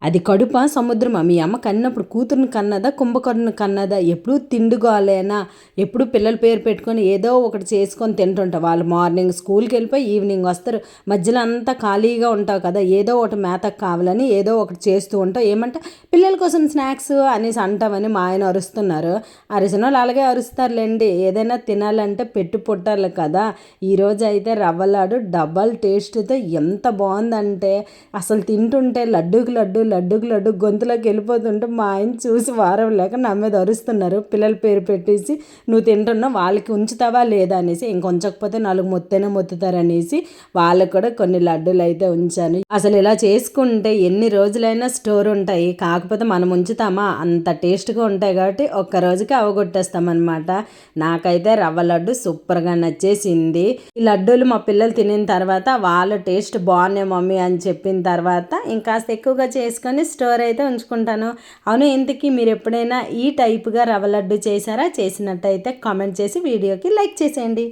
అది కడుపా సముద్రమా? మీ అమ్మ కన్నప్పుడు కూతురుని కన్నదా, కుంభకర్ణుని కన్నదా? ఎప్పుడు తిండిగోలేనా? ఎప్పుడు పిల్లల పేరు పెట్టుకొని ఏదో ఒకటి చేసుకొని తింటుంటావు. వాళ్ళు మార్నింగ్ స్కూల్కి వెళ్ళిపోయి ఈవినింగ్ వస్తారు. మధ్యలో అంతా ఖాళీగా ఉంటావు కదా, ఏదో ఒకటి మేతకు కావాలని ఏదో ఒకటి చేస్తూ ఉంటావు. ఏమంటే పిల్లల కోసం స్నాక్స్ అనేసి అంటామని మా ఆయన అరుస్తున్నారు. అరిసిన వాళ్ళు అలాగే అరుస్తారులేండి. ఏదైనా తినాలంటే పెట్టి పుట్టాలి కదా. ఈరోజు అయితే రవ్వలాడు డబల్ టేస్ట్తో ఎంత బాగుందంటే అసలు తింటుంటే లడ్డుకు గొంతులోకి వెళ్ళిపోతుంటే మా ఆయన చూసి వారం లేక నా మీద అరుస్తున్నారు. పిల్లల పేరు పెట్టేసి నువ్వు తింటున్నావు, వాళ్ళకి ఉంచుతావా లేదా అనేసి. ఇంకొంచకపోతే 4 మొత్తైనా మొత్తుతారనేసి వాళ్ళకు కూడా కొన్ని లడ్డూలు అయితే ఉంచాను. అసలు ఇలా చేసుకుంటే ఎన్ని రోజులైనా స్టోర్ ఉంటాయి. కాకపోతే మనం ఉంచుతామా, అంత టేస్ట్గా ఉంటాయి కాబట్టి ఒక్క రోజుకి అవగొట్టేస్తామన్నమాట. నాకైతే రవ్వ లడ్డు సూపర్గా నచ్చేసింది. ఈ లడ్డూలు మా పిల్లలు తినిన తర్వాత వాళ్ళ టేస్ట్ బాగున్నాయి మమ్మీ అని చెప్పిన తర్వాత ఇంకాస్త ఎక్కువగా చేసుకొని స్టోర్ అయితే ఉంచుకుంటాను. అవును, ఇంతకీ మీరు ఎప్పుడైనా ఈ టైప్గా రవ్వ లడ్డు చేశారా? చేసినట్టయితే కామెంట్ చేసి వీడియోకి లైక్ చేసేయండి.